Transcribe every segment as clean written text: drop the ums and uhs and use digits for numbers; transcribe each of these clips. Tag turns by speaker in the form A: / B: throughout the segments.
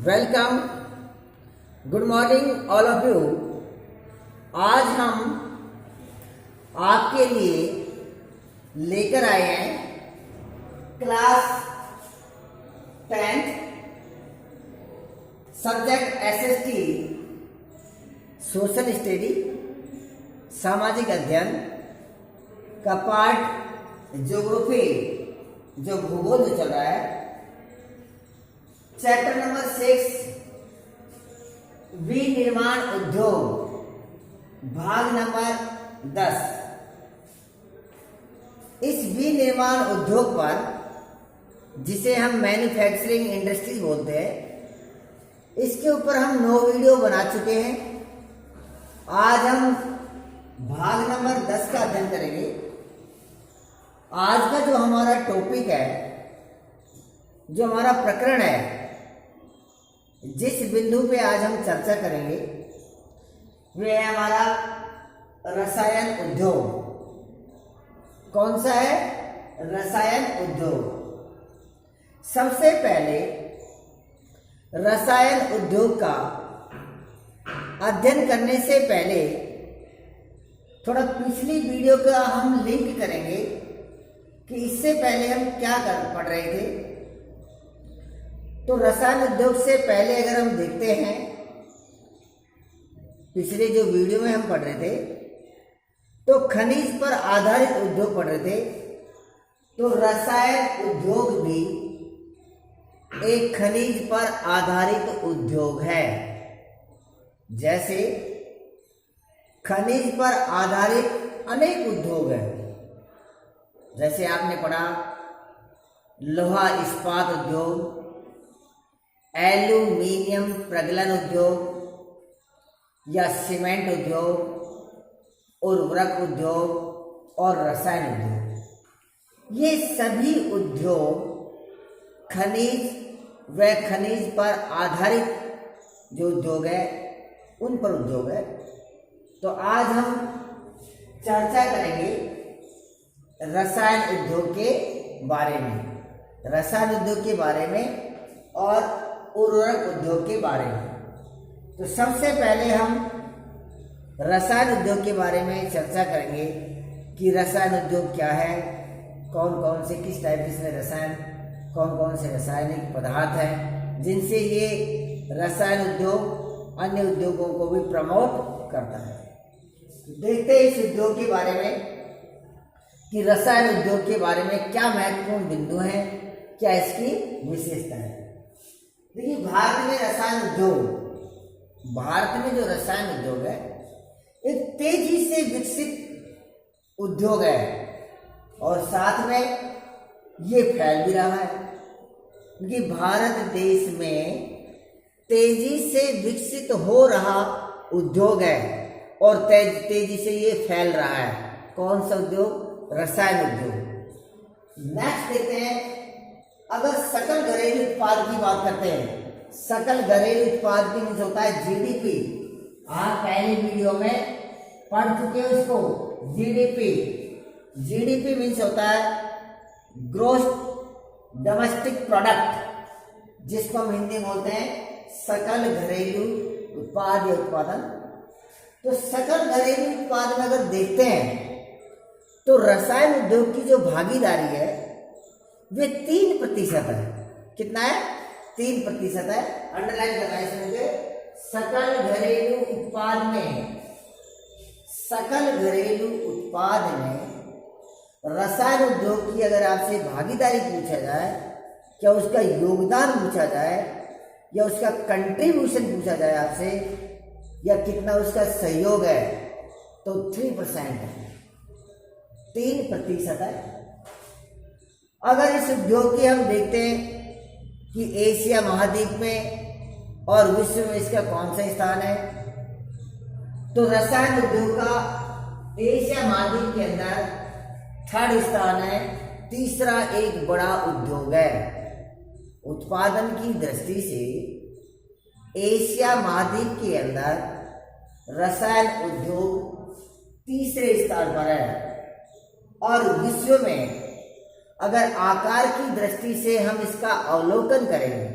A: Welcome, good morning all of you. आज हम आपके लिए लेकर आए हैं class 10th subject SST social study सामाजिक अध्ययन का पार्ट ज्योग्राफी जो भूगोल में चल रहा है, चैप्टर नंबर 6 विनिर्माण उद्योग, भाग नंबर 10। इस विनिर्माण उद्योग पर, जिसे हम मैन्युफैक्चरिंग इंडस्ट्रीज बोलते हैं, इसके ऊपर हम 9 वीडियो बना चुके हैं। आज हम भाग नंबर 10 का अध्ययन करेंगे। आज का जो हमारा टॉपिक है, जो हमारा प्रकरण है, जिस बिंदु पे आज हम चर्चा करेंगे वह है हमारा रसायन उद्योग। कौन सा है? रसायन उद्योग। सबसे पहले रसायन उद्योग का अध्ययन करने से पहले थोड़ा पिछली वीडियो का हम लिंक करेंगे कि इससे पहले हम क्या पढ़ रहे थे। तो रसायन उद्योग से पहले अगर हम देखते हैं, पिछले जो वीडियो में हम पढ़ रहे थे, तो खनिज पर आधारित उद्योग पढ़ रहे थे। तो रसायन उद्योग भी एक खनिज पर आधारित उद्योग है। जैसे खनिज पर आधारित अनेक उद्योग हैं। जैसे आपने पढ़ा लोहा इस्पात उद्योग, एल्यूमीनियम प्रगलन उद्योग या सीमेंट उद्योग, उर्वरक उद्योग और रसायन उद्योग। ये सभी उद्योग खनिज व खनिज पर आधारित जो उद्योग है, उन पर उद्योग है। तो आज हम चर्चा करेंगे रसायन उद्योग के बारे में, रसायन उद्योग के बारे में और उर्वरक उद्योग के बारे में। तो सबसे पहले हम रसायन उद्योग के बारे में चर्चा करेंगे कि रसायन उद्योग क्या है, कौन कौन से, किस टाइप के इसमें रसायन, कौन कौन से रासायनिक पदार्थ हैं जिनसे ये रसायन उद्योग अन्य उद्योगों को भी प्रमोट करता है। देखते हैं इस उद्योग के बारे में कि रसायन उद्योग के बारे में क्या महत्वपूर्ण बिंदु हैं, क्या इसकी विशेषता है। देखिए, भारत में रसायन उद्योग, भारत में जो रसायन उद्योग है एक तेजी से विकसित उद्योग है और साथ में ये फैल भी रहा है, क्योंकि भारत देश में तेजी से विकसित हो रहा उद्योग है और तेजी से ये फैल रहा है। कौन सा उद्योग? रसायन उद्योग। नेक्स्ट देखते हैं, अगर सकल घरेलू उत्पाद की बात करते हैं, सकल घरेलू उत्पाद की मीन्स होता है जीडीपी। आप पहले वीडियो में पढ़ चुके हो इसको, जीडीपी। जीडीपी मीन्स होता है ग्रोस डोमेस्टिक प्रोडक्ट, जिसको हम हिंदी में बोलते हैं सकल घरेलू उत्पाद या उत्पादन। तो सकल घरेलू उत्पाद में अगर देखते हैं तो रसायन उद्योग की जो भागीदारी है वे 3% है। कितना है? 3% है। अंडरलाइन करना है इसमें। सकल घरेलू उत्पाद में, सकल घरेलू उत्पाद में रसायन उद्योग की अगर आपसे भागीदारी पूछा जाए, क्या उसका योगदान पूछा जाए या उसका कंट्रीब्यूशन पूछा जाए आपसे, या कितना उसका सहयोग है, तो 3% है, 3% है। अगर इस उद्योग की हम देखते हैं कि एशिया महाद्वीप में और विश्व में इसका कौन सा स्थान है, तो रसायन उद्योग का एशिया महाद्वीप के अंदर 3rd स्थान है। तीसरा एक बड़ा उद्योग है। उत्पादन की दृष्टि से एशिया महाद्वीप के अंदर रसायन उद्योग तीसरे स्थान पर है। और विश्व में अगर आकार की दृष्टि से हम इसका अवलोकन करेंगे,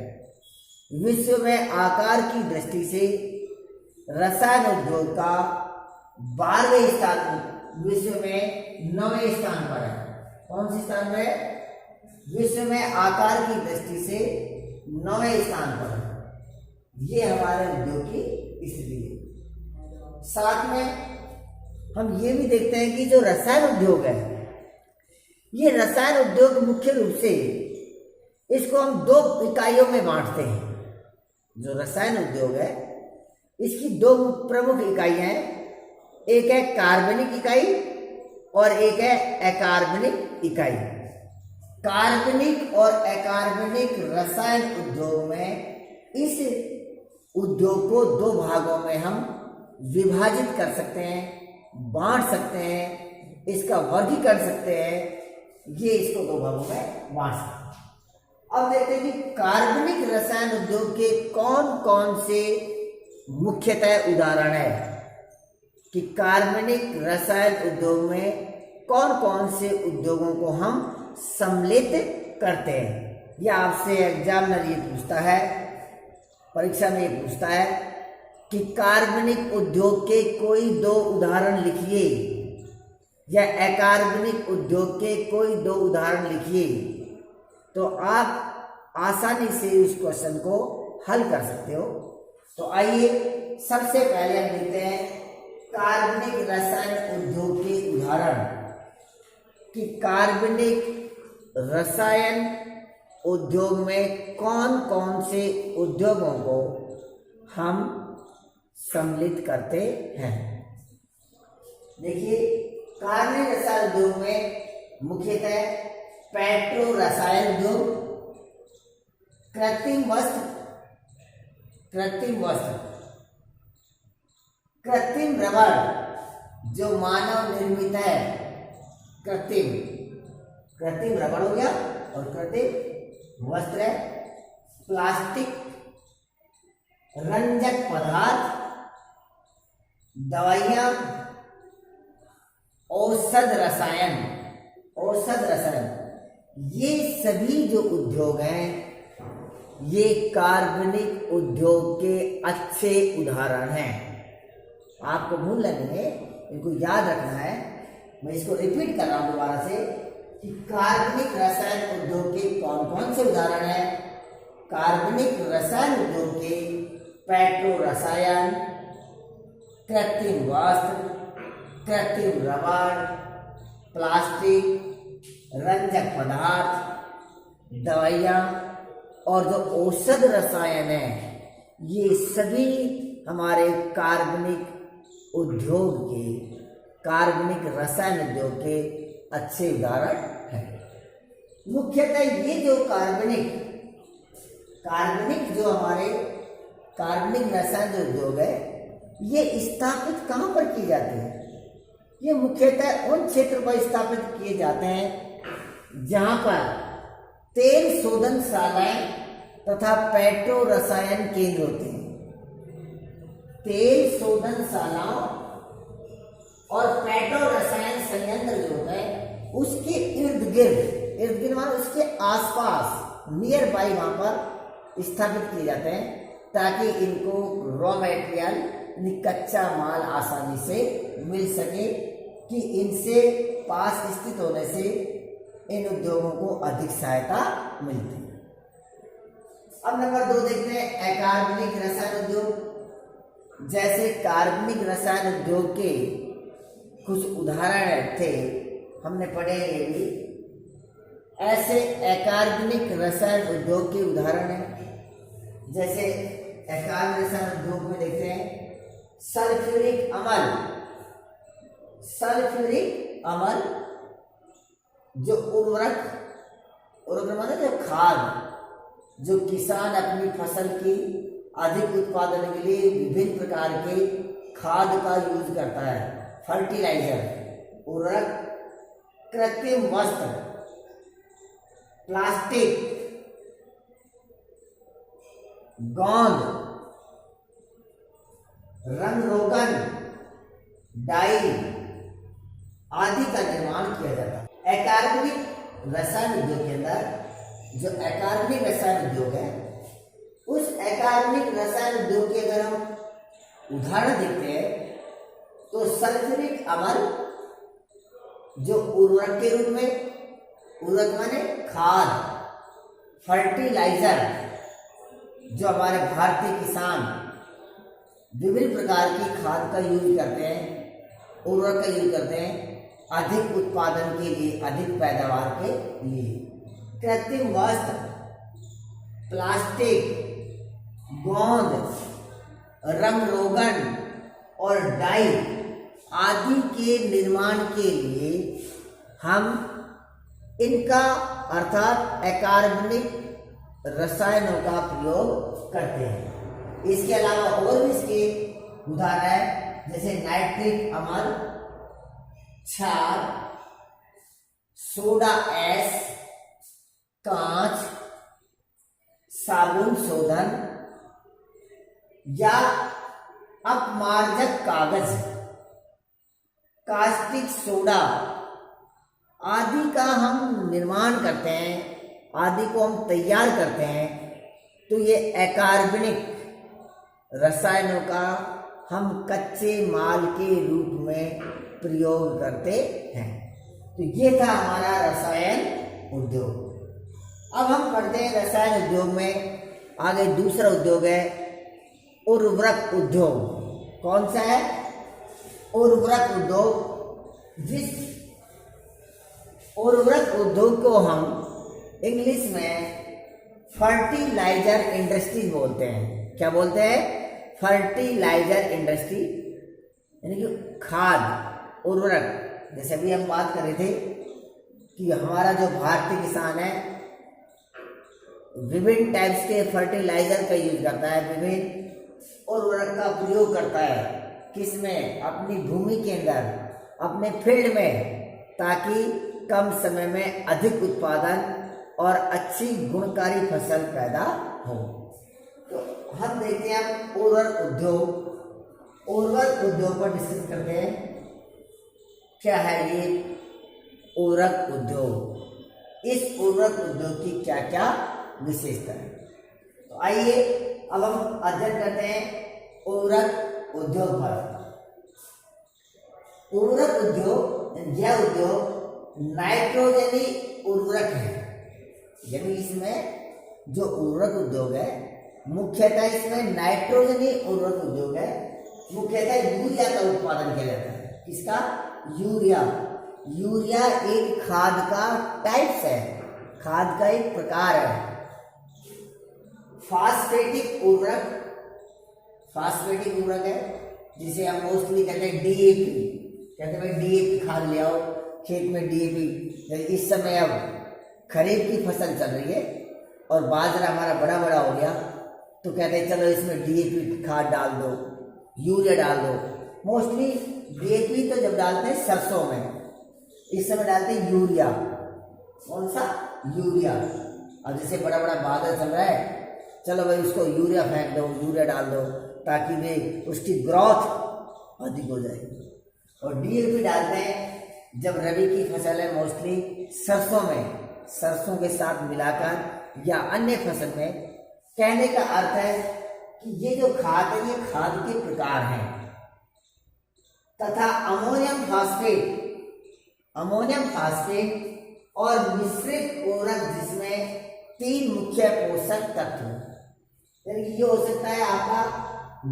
A: विश्व में आकार की दृष्टि से रसायन उद्योग का 12वें स्थान, विश्व में 9वें स्थान पर है। कौन से स्थान पर है? विश्व में आकार की दृष्टि से 9वें स्थान पर है। ये हमारे उद्योग की स्थिति है। साथ में हम ये भी देखते हैं कि जो रसायन उद्योग है, ये रसायन उद्योग मुख्य रूप से इसको हम 2 इकाइयों में बांटते हैं। जो रसायन उद्योग है इसकी 2 प्रमुख इकाइयां हैं, एक है कार्बनिक इकाई और एक है अकार्बनिक इकाई। कार्बनिक और अकार्बनिक रसायन उद्योग में इस उद्योग को 2 भागों में हम विभाजित कर सकते हैं, बांट सकते हैं, इसका वर्गीकरण कर सकते हैं। ये इसको 2 भागों में बांट सकते हैं। अब देखते हैं कि कार्बनिक रसायन उद्योग के कौन कौन से मुख्यतः उदाहरण है, कि कार्बनिक रसायन उद्योग में कौन कौन से उद्योगों को हम सम्मिलित करते हैं। यह आपसे एग्जामिनर ये पूछता है, परीक्षा में ये पूछता है कि कार्बनिक उद्योग के कोई 2 उदाहरण लिखिए या अकार्बनिक उद्योग के कोई 2 उदाहरण लिखिए। तो आप आसानी से उस क्वेश्चन को हल कर सकते हो। तो आइए सबसे पहले हम देखते हैं कार्बनिक रसायन उद्योग के उदाहरण, कि कार्बनिक रसायन उद्योग में कौन कौन से उद्योगों को हम सम्मिलित करते हैं। देखिए, कार्बनिक रसायन उद्योग में मुख्यतः पेट्रो रसायन उद्योग, कृत्रिम वस्त्र, कृत्रिम रबड़ जो मानव निर्मित है, कृत्रिम रबड़ हो गया, और कृत्रिम वस्त्र है, प्लास्टिक, रंजक पदार्थ, दवाइयां, औषध रसायन, ये सभी जो उद्योग हैं ये कार्बनिक उद्योग के अच्छे उदाहरण हैं। आपको भूल लगेंगे, इनको याद रखना है। मैं इसको रिपीट कर रहा हूं दोबारा से कि कार्बनिक रसायन उद्योग के कौन कौन से उदाहरण हैं। कार्बनिक रसायन उद्योग के पेट्रो रसायन, कृत्रिम वस्त्र, कृत्रिम रबड़, प्लास्टिक, रंजक पदार्थ, दवाइयाँ और जो औषध रसायन है, ये सभी हमारे कार्बनिक उद्योग के, कार्बनिक रसायन उद्योग के अच्छे उदाहरण हैं। मुख्यतः ये जो कार्बनिक जो हमारे कार्बनिक रसायन जो उद्योग है, ये स्थापित कहाँ पर किए जाते हैं? ये मुख्यतः उन क्षेत्र पर स्थापित किए जाते हैं जहां पर तेल शोधनशालाएं तथा पेट्रो रसायन केंद्र होते हैं। तेल शोधनशालाओं और पेट्रो रसायन संयंत्र जो होता है उसके इर्द गिर्द मानो उसके आसपास, नियर बाई वहां पर स्थापित किए जाते हैं, ताकि इनको रॉ मटेरियल, कच्चा माल आसानी से मिल सके, कि इनसे पास स्थित होने से इन उद्योगों को अधिक सहायता मिलती है। अब नंबर 2 देखते हैं अकार्बनिक रसायन उद्योग। जैसे कार्बनिक रसायन उद्योग के कुछ उदाहरण थे, हमने पढ़े ये भी। ऐसे अकार्बनिक रसायन उद्योग के उदाहरण हैं। जैसे अकार्बनिक रसायन उद्योग में देखते हैं सल्फ्यूरिक अम्ल जो उर्वरक माने जो खाद, जो किसान अपनी फसल की अधिक उत्पादन के लिए विभिन्न प्रकार के खाद का यूज करता है, फर्टिलाइजर, उर्वरक, कृत्रिम वस्त्र, प्लास्टिक, गोंद, रंग रोगन, डाई आदि का निर्माण किया जाता है। अकार्बनिक रसायन उद्योग के अंदर जो अकार्बनिक रसायन उद्योग है, उस अकार्बनिक रसायन उद्योग के अगर हम उदाहरण देखते हैं तो सल्फ्यूरिक अम्ल जो उर्वरक के रूप में, उर्वरक माने खाद, फर्टिलाइजर जो हमारे भारतीय किसान विभिन्न प्रकार की खाद का यूज करते हैं, उर्वरक का यूज करते हैं अधिक उत्पादन के लिए, अधिक पैदावार के लिए। कृत्रिम वस्त्र, प्लास्टिक, गोंद, रंग रोगन और डाई आदि के निर्माण के लिए हम इनका अर्थात अकार्बनिक रसायनों का प्रयोग करते हैं। इसके अलावा और भी इसके उदाहरण है, जैसे नाइट्रिक अम्ल, क्षार, सोडा एस, कांच, साबुन शोधन या अपमार्जक कागज, कास्टिक सोडा आदि का हम निर्माण करते हैं, आदि को हम तैयार करते हैं। तो ये अकार्बनिक रसायनों का हम कच्चे माल के रूप में प्रयोग करते हैं। तो ये था हमारा रसायन उद्योग। अब हम पढ़ते हैं रसायन उद्योग में आगे दूसरा उद्योग है उर्वरक उद्योग। कौन सा है? उर्वरक उद्योग। जिस उर्वरक उद्योग को हम इंग्लिश में फर्टिलाइजर इंडस्ट्री बोलते हैं। क्या बोलते हैं? फर्टिलाइजर इंडस्ट्री, यानी कि खाद, उर्वरक। जैसे अभी हम बात कर रहे थे कि हमारा जो भारतीय किसान है विभिन्न टाइप्स के फर्टिलाइजर का यूज करता है, विभिन्न उर्वरक का प्रयोग करता है, किसमें? अपनी भूमि के अंदर, अपने फील्ड में, ताकि कम समय में अधिक उत्पादन और अच्छी गुणकारी फसल पैदा हो। तो हम देखते हैं उर्वरक उद्योग। उर्वरक उद्योग पर डिस्कस करते हैं। क्या है ये उर्वरक उद्योग? इस उर्वरक उद्योग की क्या क्या विशेषता है? तो आइए अब हम अध्ययन करते हैं उर्वरक उद्योग पर। उर्वरक उद्योग, यह उद्योग नाइट्रोजनी उर्वरक है। यानी इसमें जो उर्वरक उद्योग है मुख्यतः इसमें नाइट्रोजनी उर्वरक उद्योग है। मुख्यतः यूरिया का उत्पादन किया जाता है। किसका? यूरिया। यूरिया एक खाद का टाइप्स है, खाद का एक प्रकार है। फास्फेटिक उर्वरक, फास्फेटिक उर्वरक है जिसे हम मोस्टली कहते हैं डीएपी। कहते हैं भाई डीएपी खाद ले आओ खेत में, डीएपी। इस समय अब खरीफ की फसल चल रही है और बाजरा हमारा बड़ा बड़ा हो गया, तो कहते हैं चलो इसमें डीएपी खाद डाल दो, यूरिया डाल दो। मोस्टली डीएपी तो जब डालते हैं सरसों में, इस समय डालते हैं यूरिया। कौन सा? यूरिया। अब जैसे बड़ा बड़ा बादल चल रहा है, चलो भाई उसको यूरिया फेंक दो, यूरिया डाल दो, ताकि वे उसकी ग्रोथ अधिक हो जाए। और डीएपी डालते हैं जब रबी की फसल है, मोस्टली सरसों में, सरसों के साथ मिलाकर या अन्य फसल में। कहने का अर्थ है कि ये जो खाद है ये खाद के प्रकार हैं। तथा अमोनियम फास्फेट, अमोनियम फास्फेट और मिश्रित उर्वरक जिसमें 3 मुख्य पोषक तत्व, यानी कि ये हो सकता है आपका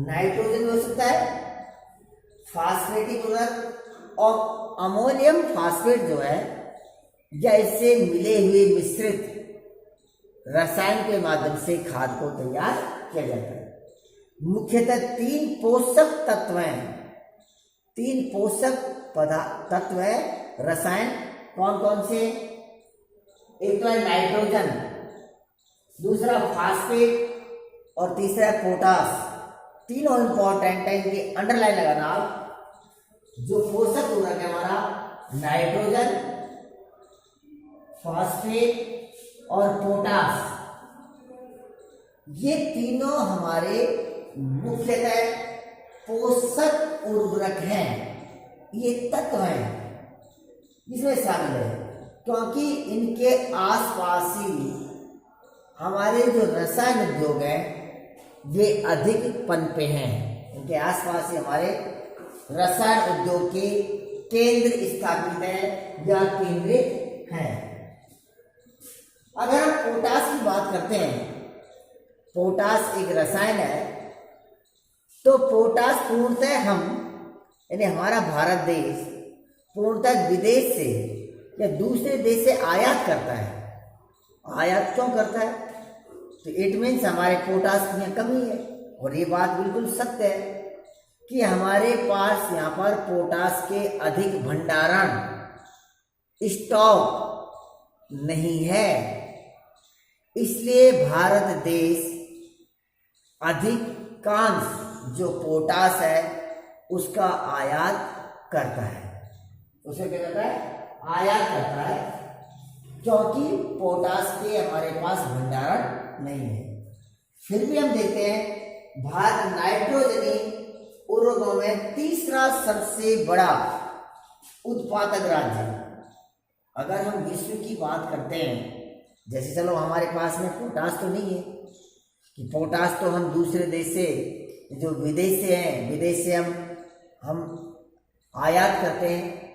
A: नाइट्रोजन हो सकता है, फास्फेटिक उर्वरक और अमोनियम फास्फेट जो है या इससे मिले हुए मिश्रित रसायन के माध्यम से खाद को तैयार किया जाता है। मुख्यतः 3 पोषक तत्व हैं, 3 पोषक तत्व है रसायन। कौन कौन से? एक तो है नाइट्रोजन, दूसरा फास्फेट और तीसरा पोटास। तीनों इंपॉर्टेंट है, इनकी अंडरलाइन लगाना आप। जो पोषक उर्वरक है हमारा नाइट्रोजन, फास्फेट और पोटास, ये तीनों हमारे मुख्यतः पोषक उर्वरक हैं। ये तत्व हैं इसमें शामिल है, क्योंकि इनके आसपास ही हमारे जो रसायन उद्योग है वे अधिक पनपे हैं। इनके आसपास ही हमारे रसायन उद्योग के केंद्र स्थापित है या केंद्रित हैं। अगर हम पोटास की बात करते हैं, पोटास एक रसायन है, तो पोटास पूर्णतः यानी हमारा भारत देश पूर्णतः विदेश से या दूसरे देश से आयात करता है। आयात क्यों करता है? तो इट मीन्स हमारे पोटास की यहाँ कमी है। और ये बात बिल्कुल सत्य है कि हमारे पास यहाँ पर पोटास के अधिक भंडारण स्टॉक नहीं है, इसलिए भारत देश अधिकांश जो पोटास है उसका आयात करता है। उसे क्या करता है? आयात करता है, क्योंकि पोटास के हमारे पास भंडारण नहीं है। फिर भी हम देखते हैं भारत नाइट्रोजनी उर्वरकों में तीसरा सबसे बड़ा उत्पादक राज्य है। अगर हम विश्व की बात करते हैं, जैसे चलो हमारे पास में पोटास तो नहीं है कि पोटास तो हम दूसरे देश से जो विदेश से हैं, विदेश से हम आयात करते हैं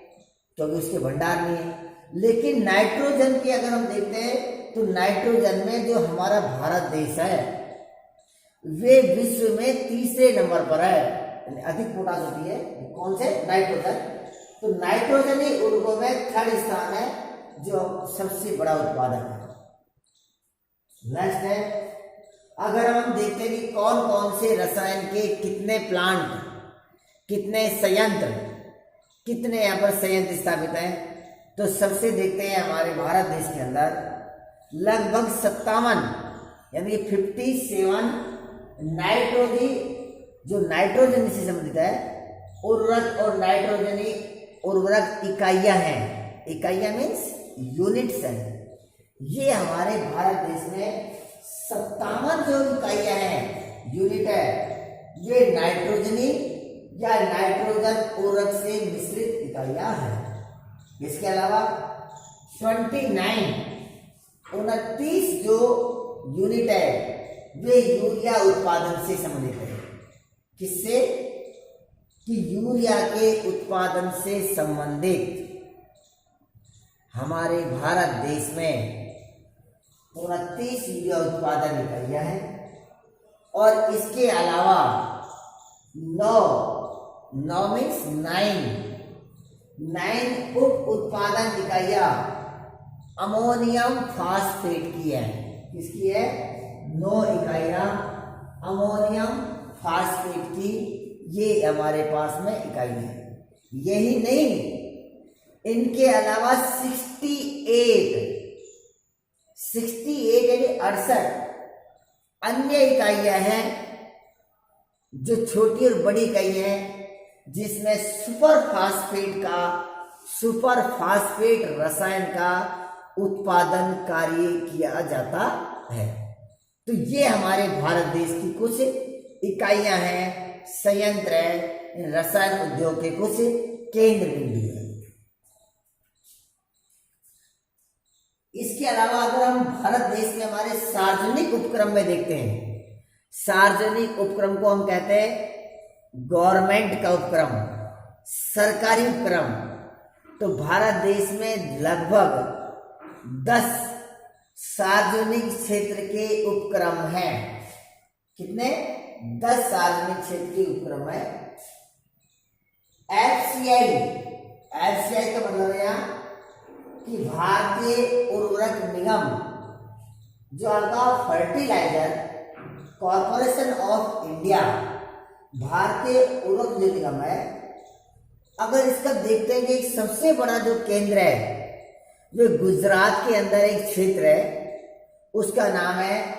A: क्योंकि उसके भंडार नहीं है। लेकिन नाइट्रोजन की अगर हम देखते हैं तो नाइट्रोजन में जो हमारा भारत देश है वे विश्व में तीसरे नंबर पर है, अधिक पोटास होती है। कौन से? नाइट्रोजन। तो नाइट्रोजन ही उर्वरकों में थर्ड स्थान है जो सबसे बड़ा उत्पादक है। नेक्स्ट है, अगर हम देखते हैं कि कौन कौन से रसायन के कितने प्लांट, कितने संयंत्र, कितने यहाँ पर संयंत्र स्थापित हैं, तो सबसे देखते हैं हमारे भारत देश के अंदर लगभग 57 यानी 57 जो नाइट्रोजन से संबंधित है उर्वरक और नाइट्रोजनी उर्वरक इकाइयां हैं। इकाइयां मीन्स यूनिट्स हैं। ये हमारे भारत देश में 57 जो इकाइयां हैं, यूनिट है, ये नाइट्रोजनी या नाइट्रोजन उर्वरक से मिश्रित इकाइयां हैं। इसके अलावा 29 जो यूनिट है वे यूरिया उत्पादन से संबंधित है। किससे? कि यूरिया के उत्पादन से संबंधित हमारे भारत देश में 29 यूरिया उत्पादन इकाइयां हैं। और इसके अलावा 9 उप उत्पादन इकाइयां अमोनियम फास्फेट की है। किसकी है? 9 इकाइयां अमोनियम फास्फेट की, ये हमारे पास में इकाई है। यही नहीं, इनके अलावा 68 यानी 68 अन्य इकाइयां हैं जो छोटी और बड़ी इकाइयां हैं, जिसमें सुपर फास्फेट रसायन का उत्पादन कार्य किया जाता है। तो ये हमारे भारत देश की कुछ इकाइयां हैं, संयंत्र है, रसायन उद्योग के कुछ केंद्र बिंदु है। इसके अलावा अगर हम भारत देश में हमारे सार्वजनिक उपक्रम में देखते हैं, सार्वजनिक उपक्रम को हम कहते हैं गवर्नमेंट का उपक्रम, सरकारी उपक्रम। तो भारत देश में लगभग 10 सार्वजनिक क्षेत्र के उपक्रम हैं। कितने? 10 सार्वजनिक क्षेत्र के उपक्रम है। FCI का मतलब है यहाँ कि भारतीय उर्वरक निगम, जो आपका फर्टिलाइजर कॉर्पोरेशन ऑफ इंडिया, भारतीय उर्वरक जो निगम है, अगर इसका देखते हैं कि एक सबसे बड़ा जो केंद्र है जो गुजरात के अंदर एक क्षेत्र है, उसका नाम है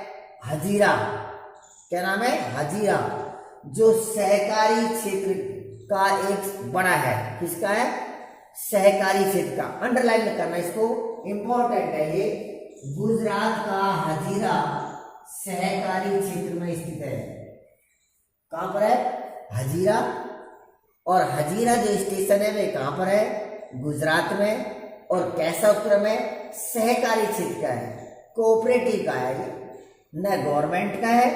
A: हजीरा। क्या नाम है? हजीरा, जो सहकारी क्षेत्र का एक बड़ा है। किसका है? सहकारी क्षेत्र का। अंडरलाइन करना इसको, इंपॉर्टेंट है ये। गुजरात का हजीरा सहकारी क्षेत्र में स्थित है। कहां पर है? हजीरा। और हजीरा जो स्टेशन है वे कहां पर है? गुजरात में। और कैसा उपक्रम है? सहकारी क्षेत्र का है, कोऑपरेटिव का है, न गवर्नमेंट का है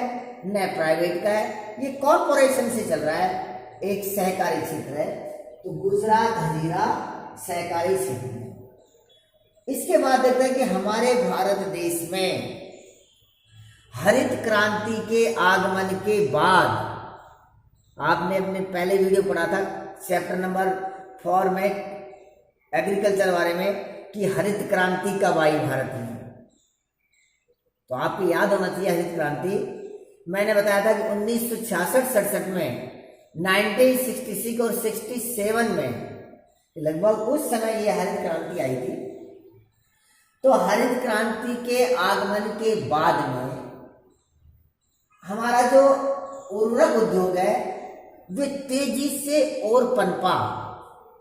A: न प्राइवेट का है, ये कॉर्पोरेशन से चल रहा है, एक सहकारी क्षेत्र है। तो गुजरात हजीरा सहकारी क्षेत्र है। इसके बाद देखते हैं कि हमारे भारत देश में हरित क्रांति के आगमन के बाद, आपने अपने पहले वीडियो पढ़ा था चैप्टर नंबर 4 में एग्रीकल्चर बारे में कि हरित क्रांति कब आई भारत में, तो आपको याद होना चाहिए हरित क्रांति। मैंने बताया था कि 1966-67 में, 1966 और 67 में लगभग उस समय ये हरित क्रांति आई थी। तो हरित क्रांति के आगमन के बाद में हमारा जो उर्वरक उद्योग है वे तेजी से और पनपा,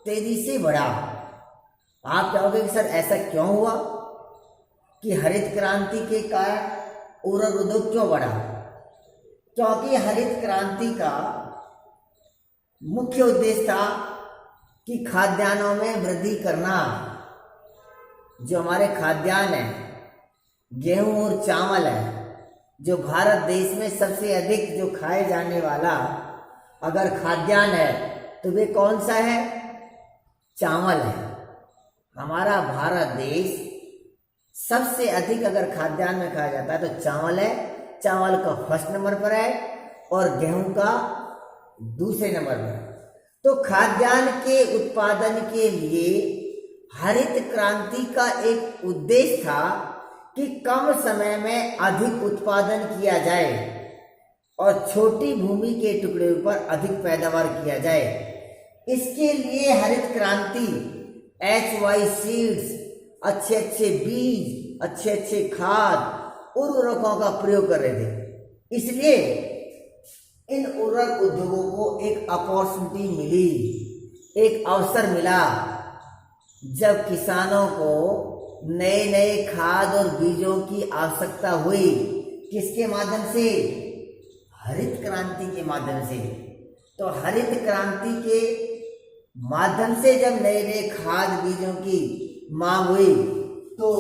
A: तेजी से बढ़ा। आप कहोगे कि सर ऐसा क्यों हुआ कि हरित क्रांति के कारण उर्वरक उद्योग क्यों बढ़ा? क्योंकि हरित क्रांति का मुख्य उद्देश्य था कि खाद्यान्नों में वृद्धि करना। जो हमारे खाद्यान्न है, गेहूं और चावल है, जो भारत देश में सबसे अधिक जो खाए जाने वाला अगर खाद्यान्न है तो वे कौन सा है? चावल है। हमारा भारत देश सबसे अधिक अगर खाद्यान्न में खाया जाता है तो चावल है। चावल का फर्स्ट नंबर पर है और गेहूं का दूसरे नंबर पर है। तो खाद्यान्न के उत्पादन के लिए हरित क्रांति का एक उद्देश्य था कि कम समय में अधिक उत्पादन किया जाए और छोटी भूमि के टुकड़े पर अधिक पैदावार किया जाए। इसके लिए हरित क्रांति HY सीड्स, अच्छे अच्छे बीज, अच्छे अच्छे खाद, उर्वरकों का प्रयोग कर रहे थे। इसलिए इन उर्वरक उद्योगों को एक अपॉर्चुनिटी मिली, एक अवसर मिला, जब किसानों को नए नए खाद और बीजों की आवश्यकता हुई। किसके माध्यम से? हरित क्रांति के माध्यम से। तो हरित क्रांति के माध्यम से जब नए नए खाद बीजों की मांग हुई तो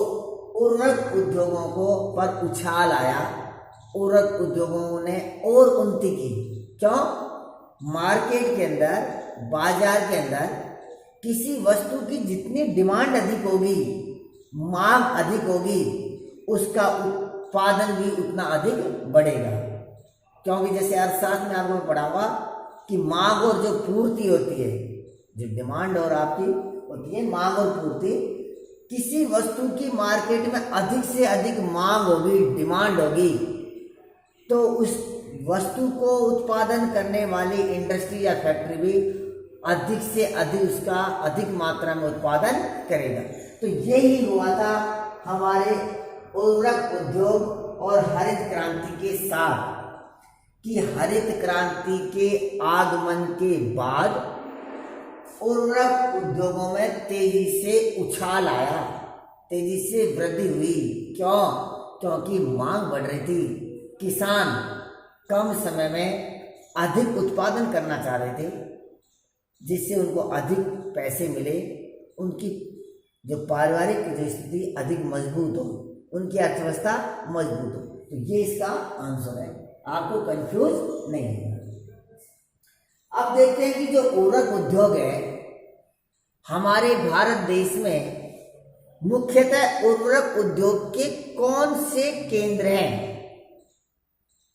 A: उर्वरक उद्योगों को पर उछाल आया। उर्वरक उद्योगों ने और उन्नति की। क्यों? मार्केट के अंदर, बाजार के अंदर किसी वस्तु की जितनी डिमांड अधिक होगी, मांग अधिक होगी, उसका उत्पादन भी उतना अधिक बढ़ेगा। क्योंकि जैसे अर्थशास्त्र में आपको पढ़ा हुआ कि मांग और जो पूर्ति होती है, जो डिमांड और आपकी होती है मांग और पूर्ति, किसी वस्तु की मार्केट में अधिक से अधिक मांग होगी, डिमांड होगी, तो उस वस्तु को उत्पादन करने वाली इंडस्ट्री या फैक्ट्री भी अधिक से अधिक उसका अधिक मात्रा में उत्पादन करेगा। तो यही हुआ था हमारे उर्वरक उद्योग और हरित क्रांति के साथ कि हरित क्रांति के आगमन के बाद उर्वरक उद्योगों में तेजी से उछाल आया, तेजी से वृद्धि हुई। क्यों? क्योंकि मांग बढ़ रही थी। किसान कम समय में अधिक उत्पादन करना चाह रहे थे, जिससे उनको अधिक पैसे मिले, उनकी जो पारिवारिक जो स्थिति अधिक मजबूत हो, उनकी अर्थव्यवस्था मजबूत हो। तो ये इसका आंसर है, आपको कंफ्यूज नहीं होगा। अब देखते हैं कि जो उर्वरक उद्योग है हमारे भारत देश में, मुख्यतः उर्वरक उद्योग के कौन से केंद्र हैं,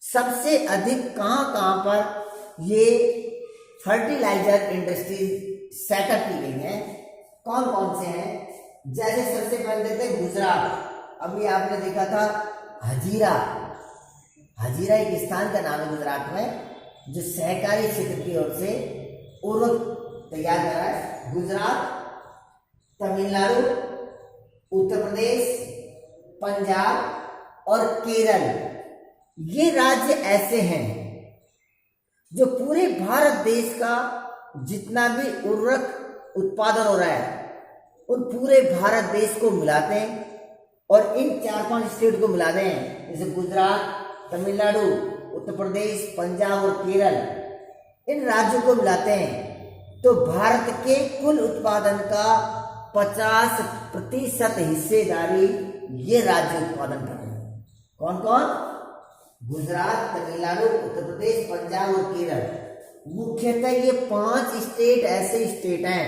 A: सबसे अधिक कहां पर ये फर्टिलाइजर इंडस्ट्री सेटअप की गई है, कौन कौन से हैं? जैसे सबसे पहले देखते हैं गुजरात। अभी आपने देखा था हजीरा, हजीरा एक स्थान का नाम है गुजरात में, जो सहकारी क्षेत्र की ओर से उर्वरक तैयार कर रहा है। गुजरात, तमिलनाडु, उत्तर प्रदेश, पंजाब और केरल, ये राज्य ऐसे हैं जो पूरे भारत देश का जितना भी उर्वरक उत्पादन हो रहा है उन पूरे भारत देश को मिलाते हैं और इन 4-5 स्टेट को मिलाते हैं, जैसे गुजरात, तमिलनाडु, उत्तर प्रदेश, पंजाब और केरल, इन राज्यों को मिलाते हैं तो भारत के कुल उत्पादन का 50% हिस्सेदारी ये राज्य उत्पादन कर रहे हैं। कौन कौन? गुजरात, तमिलनाडु, उत्तर प्रदेश, पंजाब और केरल। मुख्यतः ये 5 स्टेट ऐसे स्टेट हैं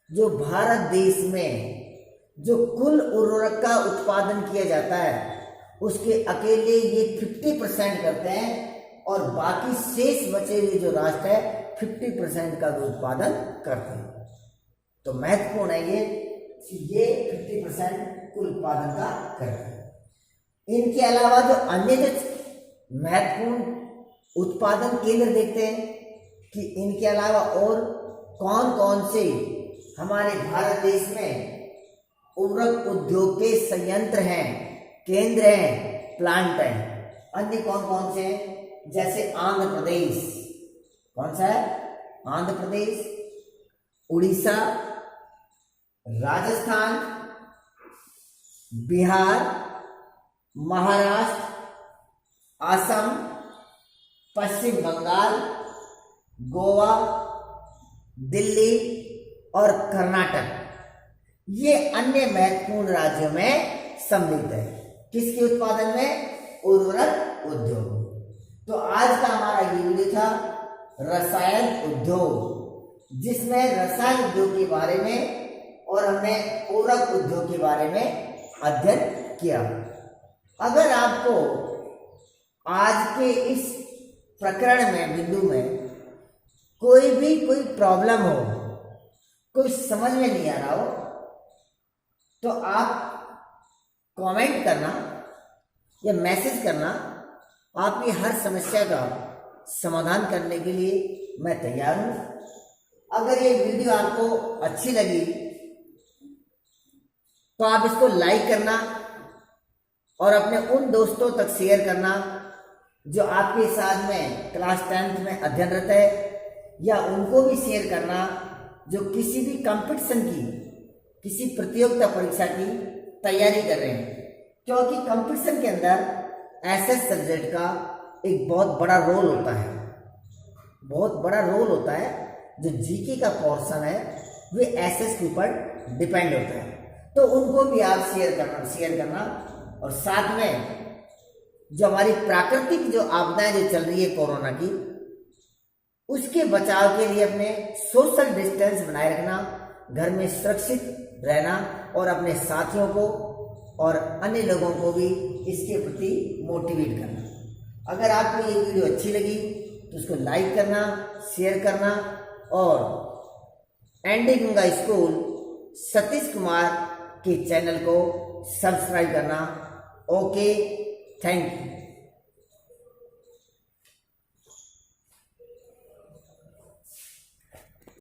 A: जो भारत देश में जो कुल उर्वरक का उत्पादन किया जाता है उसके अकेले ये 50% करते हैं और बाकी शेष बचे हुए जो राष्ट्र है 50% का उत्पादन करते हैं। तो महत्वपूर्ण है ये 50% कुल उत्पादन का करते हैं। इनके अलावा जो अन्य जो महत्वपूर्ण उत्पादन केंद्र देखते हैं कि इनके अलावा और कौन कौन से हमारे भारत देश में उर्वरक उद्योग के संयंत्र हैं, केंद्र हैं, प्लांट हैं। अन्य कौन कौन से हैं? जैसे आंध्र प्रदेश, कौन सा है? आंध्र प्रदेश, उड़ीसा, राजस्थान, बिहार, महाराष्ट्र, असम, पश्चिम बंगाल, गोवा, दिल्ली और कर्नाटक, ये अन्य महत्वपूर्ण राज्यों में सम्मिलित है। किसके उत्पादन में? उर्वरक उद्योग। तो आज का हमारा ये वीडियो था रसायन उद्योग, जिसमें रसायन उद्योग के बारे में और हमने उर्वरक उद्योग के बारे में अध्ययन किया। अगर आपको आज के इस प्रकरण में बिंदु में कोई प्रॉब्लम हो, कोई समझ में नहीं आ रहा हो, तो आप कमेंट करना या मैसेज करना। आपकी हर समस्या का समाधान करने के लिए मैं तैयार हूं। अगर ये वीडियो आपको अच्छी लगी तो आप इसको लाइक करना और अपने उन दोस्तों तक शेयर करना जो आपके साथ में क्लास 10th में अध्ययनरत है, या उनको भी शेयर करना जो किसी भी कंपटीशन की, किसी प्रतियोगिता परीक्षा की तैयारी कर रहे हैं। क्योंकि कंपटीशन के अंदर एसएस सब्जेक्ट का एक बहुत बड़ा रोल होता है, बहुत बड़ा रोल होता है। जो जीके का पोर्शन है वे एसएस के ऊपर डिपेंड होता है। तो उनको भी आप शेयर करना और साथ में जो हमारी प्राकृतिक जो आपदाएं जो चल रही है कोरोना की, उसके बचाव के लिए अपने सोशल डिस्टेंस बनाए रखना, घर में सुरक्षित रहना और अपने साथियों को और अन्य लोगों को भी इसके प्रति मोटिवेट करना। अगर आपको ये वीडियो अच्छी लगी तो उसको लाइक करना, शेयर करना और एनडी गंगा स्कूल सतीश कुमार के चैनल को सब्सक्राइब करना। Okay, thank you.